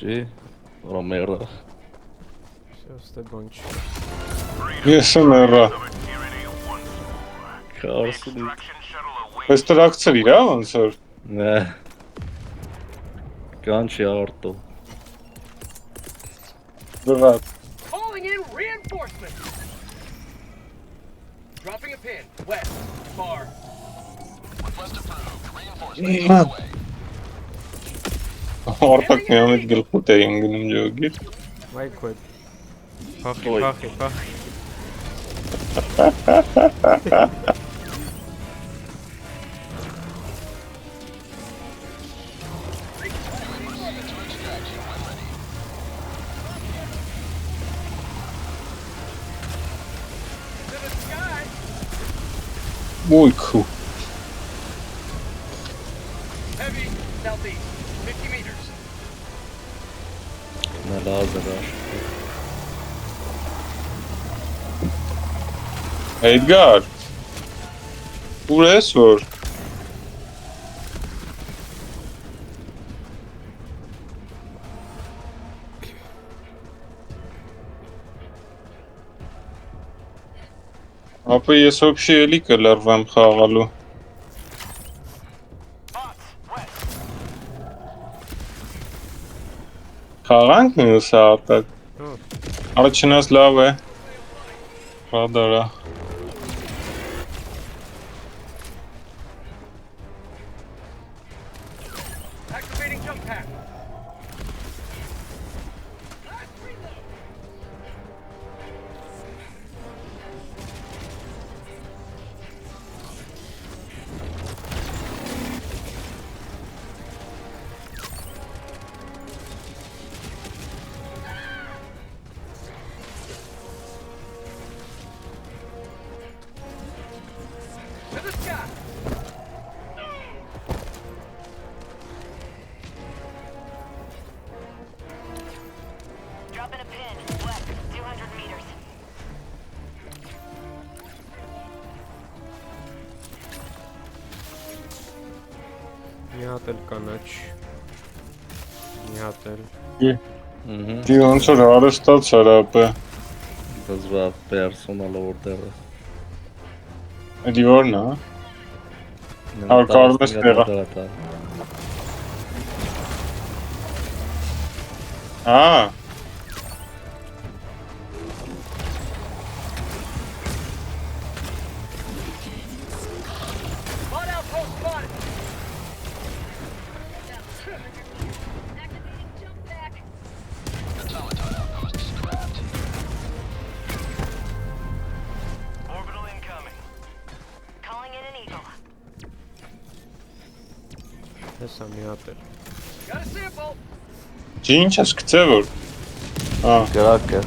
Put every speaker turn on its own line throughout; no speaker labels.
G. Romero.
Все, стебанч.
Եսմերա։
Carson.
Այս տրակցր իրա ոնց որ։
Nah. Ganchi Arto.
Դրած։
Calling in reinforcements. Dropping a pin. West. Far. Request approved. Reinforcements.
Արտակ միամիտ գլխուտ է ընգնում ջոգիր։
Майквед. Пахи,
Ой.
пахи, пахи.
To the sky.
Ոյ քու։
Heavy. Southeast. 50 meters.
Na laser.
Էդգար։ Ուր ես որ։ Ապա ես ոբշի էլի կլրվեմ խաղալու։
Bots. West.
Խաղանք մյուս արտակ։
Հա։
Առաջինս լավ է։ Ռադարա։
Activating jump pack. To the sky.
Dropping a pin. West, 200 meters.
Մի հատ էլ կանաչ։ Մի հատ էլ։
Դի ոնց որ արստած հարապը։
Das war personal order.
Էդի որն է։ Կարմես տեղա։ Ա։
Bot outpost spotted.
Activating jump back.
Orbital incoming.
Calling in an eagle.
Հեսա մի հատ էլ։
Got a sample.
Ջի ինչ ես գցե որ։ Ա,
Գրակը։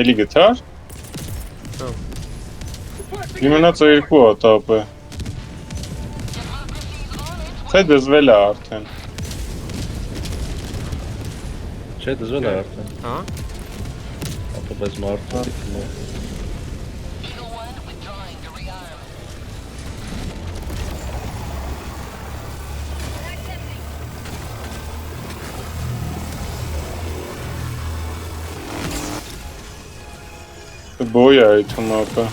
էլի գտար։
Հա։
Իմենացա երկու հատապ է։ Թե դզվել է արդեն։
Չէ, դժվար է արդեն։
Հա։
Ապա բայց մարդը դիքն է։
Բոյ է այդ հմապը։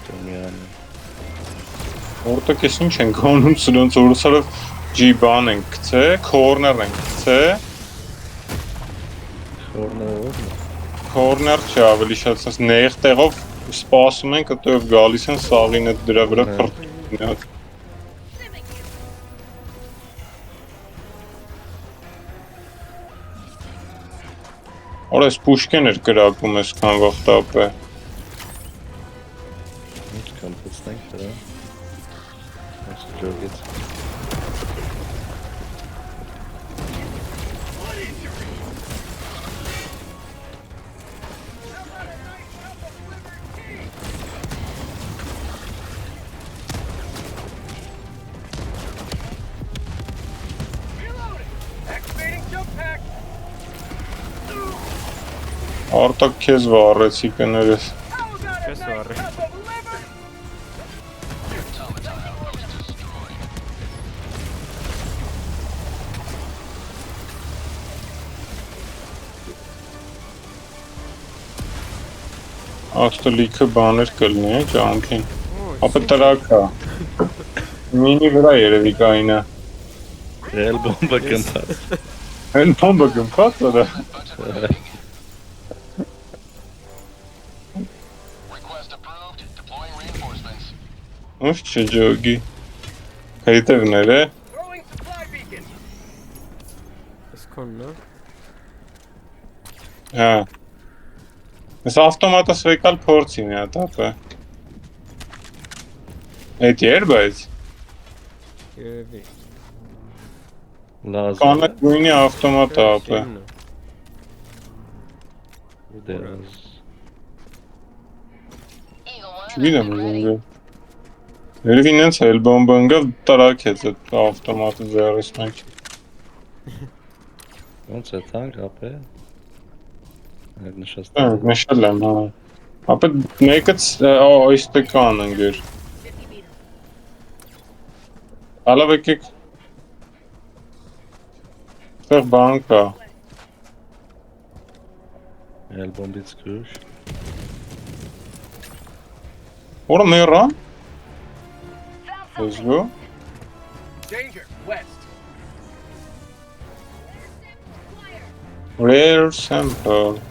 Տոմյան։
Որտեղ ես ինչ ենք անում սրանց օրսարով G բան ենք գցե, corner ենք գցե,
Corner-ով։
corner չի ավելի շատ sense նեղ տեղով սպասում ենք, այդտեղ գալիս են սաղին այդ դրա վրա խրտ։ Օր ես Պուշկին էր գրակում այսքան վաղտապ է։
Ինչ կամպուստենք դրա։ Այս ջոգից։
Արտակ քեզ վառեցի կներես։
Չէ Ես վառի։
Cup of liver!
Աստոլիքը բաներ կլինի է ճամփին։
Օ,
Ապա տրակա։ Մինի վրա երևի կայինը։
Էլ բոմբը կընթաց։
Այն բոմբը գնաց արա։
Request approved. Deploying reinforcements.
Ոնց չջոգի։ Հետևներ է։
Throwing supply beacon.
Ես քոնն է։
Հա։ Ես ավտոմատը սվեկալ փորձի մի հատ ապա։ Այդ էր բայց։
Երևի։
Լազը։
Կանա գույնի ավտոմատը ապա։
Դերս։
Չգիտեմ ուզում։ Երևի ինձ էլ բոմբը ընկավ տրակեց այդ ավտոմատը ձեռից մեջ։
Ոնց է թանկ ապե։ Այդ նշած։
Նշել եմ, հա։ Ապա մեկից այստեկան ընկեր։ Ալավ եկեք։ Այդտեղ բան կա։
Էլ բոմբից քուշ։
Որը մեռան։ Let's go.
Danger. West.
Rare sample.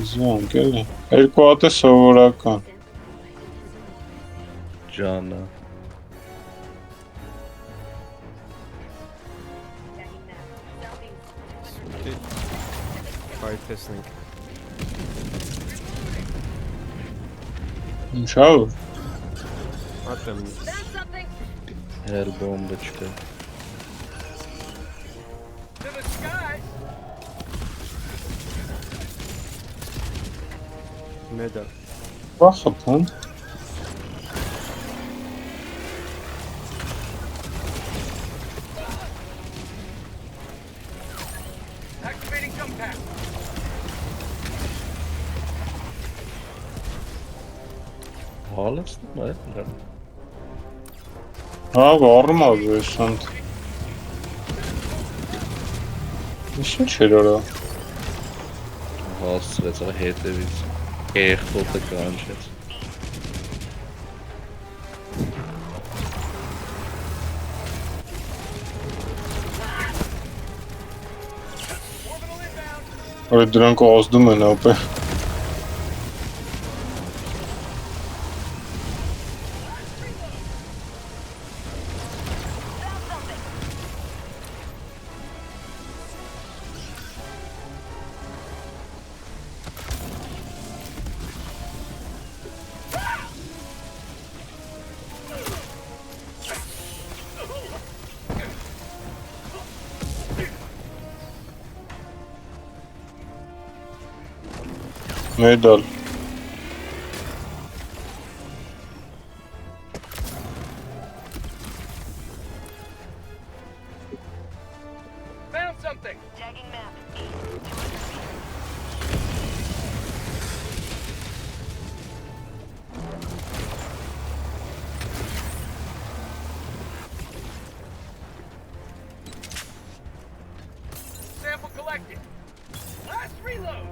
Զոն կելի։ Երկու հատ է սովորական։
Ջանը։
Բայթեսնենք։
Ինչա՞վ։
Ատեմ։
Էլ բոմբը չկա։
To the skies.
Մեդա։
Բախապան։
Activating jump pack.
Հալստում է դրա։
Հա, վառում է սանտ։ Ինչ էր արա։
Հասցրեց ա հետևից։ Եղտոտը կանչեց։
Orbital inbound.
Որ դրանք ազդում են ապա։ Medal.
Found something.
Tagging map. East. 200 meters.
Sample collected. Last reload.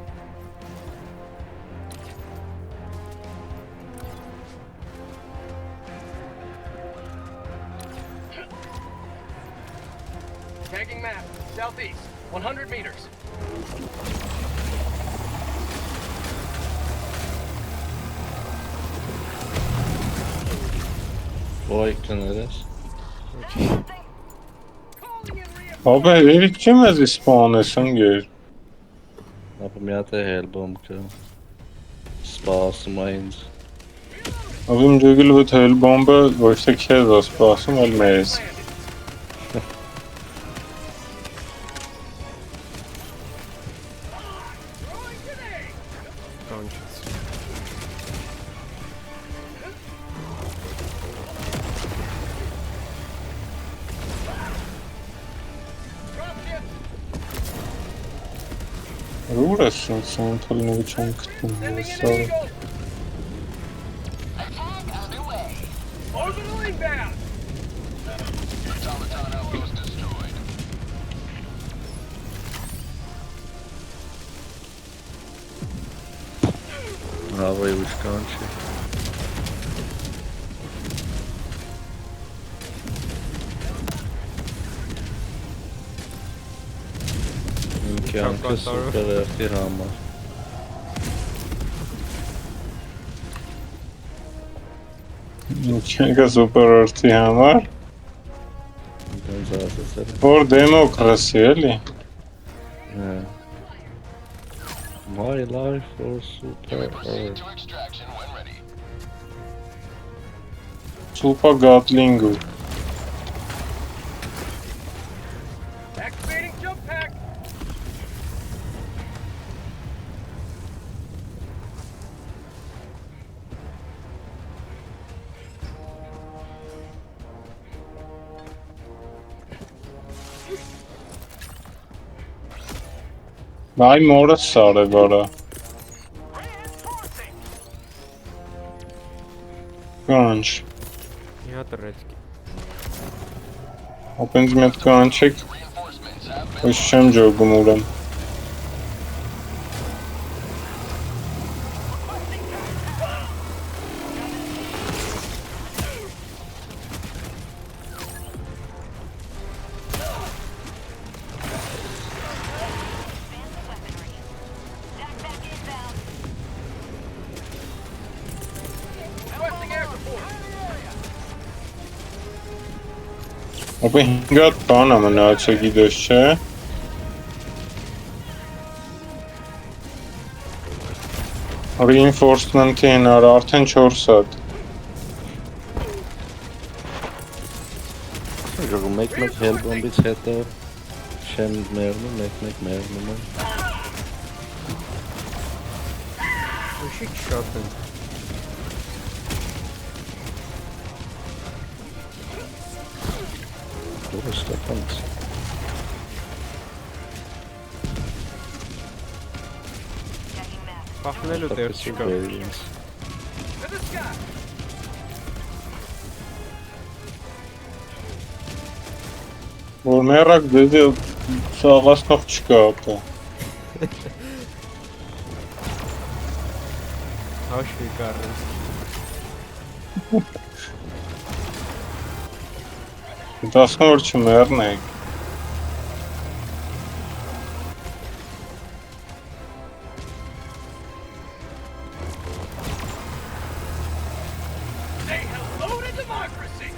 Tagging map. Southeast. 100 meters.
Ոյ կներես։
Calling in reinforcements.
Ապա երիք չեմ ես սպանես ընկեր։
Ապա մի հատ է էլ բոմբ կա։ Սպասում է ինձ։
Աբում ջոգել ոտ հել բոմբը ոչ թե քեզ է սպասում, այլ մեզ։
Landed. Throwing grenade.
Կանչեց։
Dropship.
Ուր ես ինձ ընդհանրի չեմ գտնում։
Sending in
Սա
an eagle. Civilian bound!
Հավայի ուշկան չի։ Ինքյանքը սուպեր էրտի համար։
Ինքյանքը սուպեր օրդի համար։
Դենց ասացել
Որ դեմոկրասի էլի։
է։ My life for super earth։
Սուպա գատլինգու։
Activating jump pack!
Այ մորը սար է բարա։ Կանչ։
Մի հատ ռեդկի։
Ապենց մի հատ կանչեք։ Ոչ չեմ ջոգում ուրեմ։
Requesting air support!
Ապա 5 հատ բան է մնացել գիտես չէ։ Reinforcement-ի հնար արդեն 4 հատ։
Ժողում մեկ հելբոմբից հետո չեմ մերնում, մեկ մերնում եմ։
Ուշիկ շատ են։
Դուրը ստապանց։
Checking map.
Պախնելու դեր չկա։
To the sky!
Որ մերակ դեզի սաղասնող չկա ապա։
Հաշվի կառը։
Դասում որ չմեռնեք։
Say hello to democracy!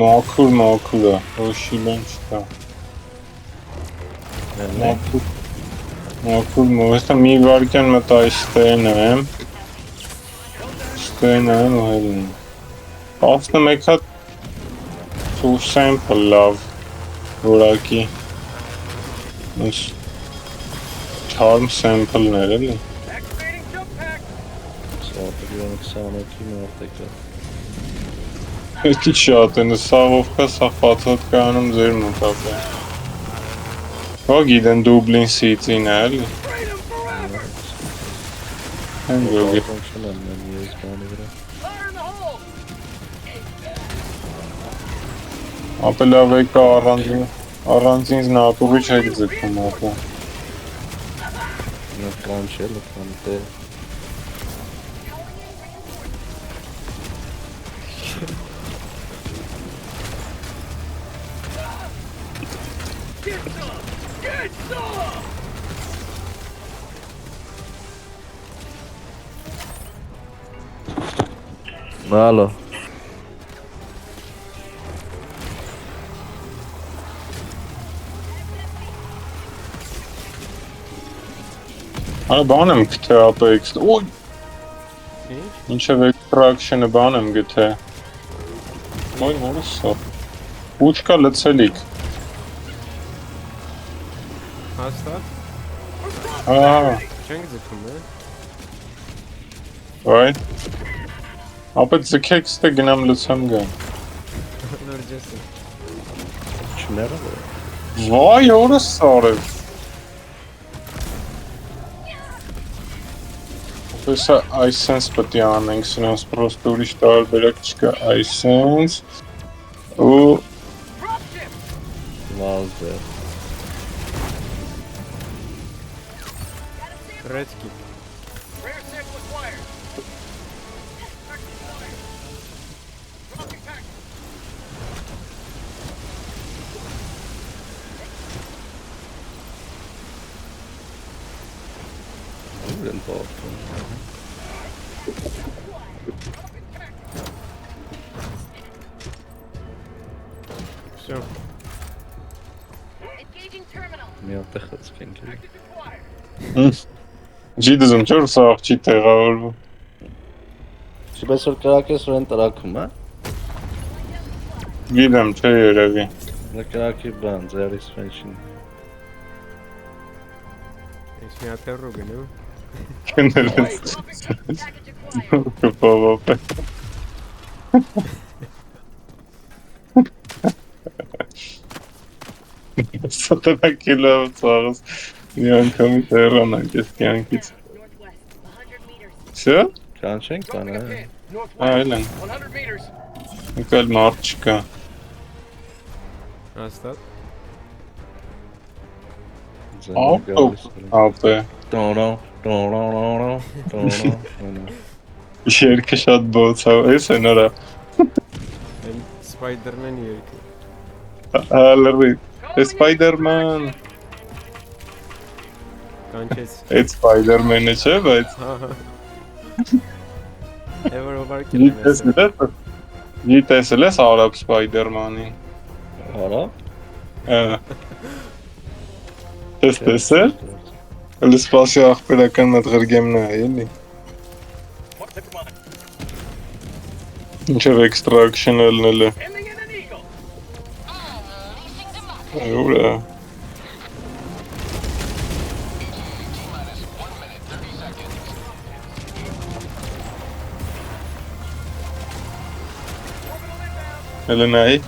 Մաքուր է, ոչի բան չկա։ Մաքուր մոստը մի վարկյան մտա այստեն եմ։ Ստեն եմ ու հելն։ 11 հատ two sample լավ որակի։ Ոնց charm sample-ներ էլի։
Activating jump pack!
Սապրիոն 28-ի մարտեկա։
Քիչ շատ են, սաղով կա, սաղ պացոտ կանում ձեր մտապը։ Հա գիտեն Dublin City-ն է էլի։
Freedom forever!
Հեն գոգի։
Ֆունկցիոն եմ ես բանի վրա։
Fire in the hole!
Ապելավ եկա առանձին զնատուղի չեք ձգում ապա։
Նա կանչել է կամ դե։
Get some! Get some!
Ալո։
Այ բան եմ գտե Apex։ Ոյ,
Ինչ։
ինչև extraction-ը բան եմ գտե։ Ոյ, որս է։ Ուչկա լցելիք։
Հաստատ։
Ահա,
Չենք ձգում է։
այ։ Ապա ձգեք ստե գնամ լցեմ գամ։
Լուրջես է։
Չմեռավ։
Վայ, որս արև։ Հեսա iSense պետք է անենք, սրանց պրոստը ուրիշ տարբերակ չկա iSense ու
Dropship!
Lazer.
Ռեդկի։
Rare sample acquired. Dropping package.
Ուրեն բախում։
Всё։
Engaging terminal.
Մի հատ է խցկենք։
Acquired.
ջի դզում չոր սա աղջի տեղավորվում։
Չպես որ կրակես որ են տրաքում, հա?
Գիտեմ, չէ երևի։
Նա կրակի բան, ձերիս ֆենշին։
Ես մի հատ հեռու գնեմ։
Կներես։
Package acquired.
Կպավապ է։ Սոտնակի լավ ծաղս մի անգամի տեղանանք ես կյանքից։
Northwest, 100 meters.
Սա?
Կանչենք բան,
Dropping a
հա?
pin. Northwest.
Այլ են,
100 meters.
եկալ մարդ չկա։
Հաստատ։
Ավտո, ավտո։ Երկը շատ բոց է, ես է նորա։
Այն Spider-Man երկը։
Հալրի, Spider-Man,
Կանչեց։
այդ Spider-Man-ը չէ, բայց
Հա։ Ever over
գիտեսել ես արաբ Spider-Man-ին։
Արա։
Ես տեսել, էլ սպասի աղբերական մտղրգեմն է, էլի։
What's it on?
Ինչև extraction ելնել է,
Sending in an eagle.
ուրա։ Էլ նայի,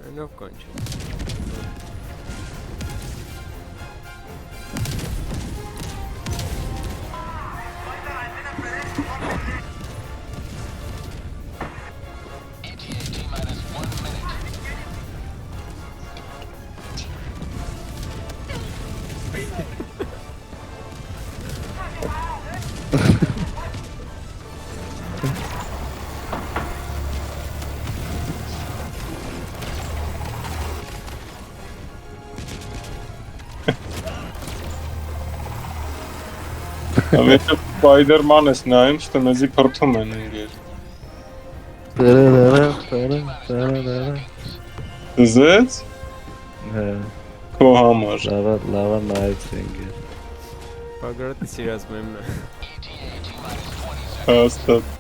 Այնով կանչեց։
ավետը Spider-Man ես նայում, շտը մեզի պրթում են ընգեր։ Զեց,
Հա,
քո համար։
լավա նայեցինք։
Պագրատի սիրած մեմն է։
Հաստատ։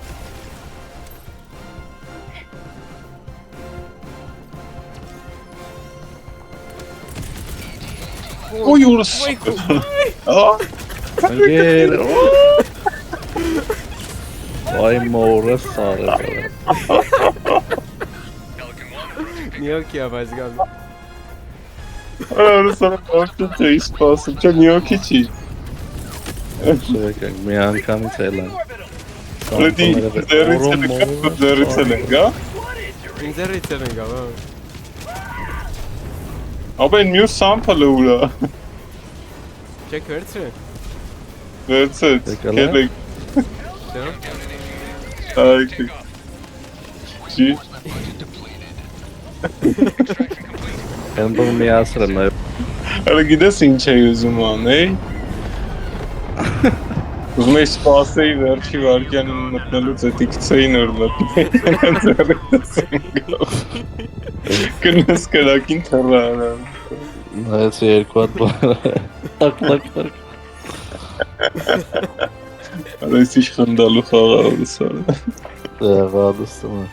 Ոյ ուրս։
Անգեր։ Վայ մորը սարը։
Նիոկի ավայց գալ։
Ուրս ուրս չէ իսպասը, չէ նյոքի չի։
Շեքենք մի անգամից ելան։
Լեդի ձերից են գա։
Ինձերից են գալ, հա։
Ապեն մյուս սամպլը ուրա։
Չեք վերցրե։
Վերցեց,
Եկել է։
կելեք,
Դե։
այք։ Չի,
Հենբոն մի ասրեմ է։
հələ գիտես ինչ է ուզում անեի։ Ուզում էի սպասեի վերջի վարկյանին մտնելուց էտի կցեի նոր մտնեի, ձերետս են գավ։ Կնես կրակին թռա արամ։
Նայեցի երկու հատ բան։ Տակ։
Արես իշ խնդալու խաղավորս արա։
Դեղադստում է։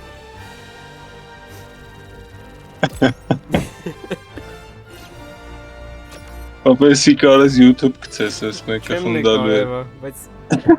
Ապեսի կարես YouTube կցես ես մեկը
Չեմ
խնդալու է։
նկարևա, բայց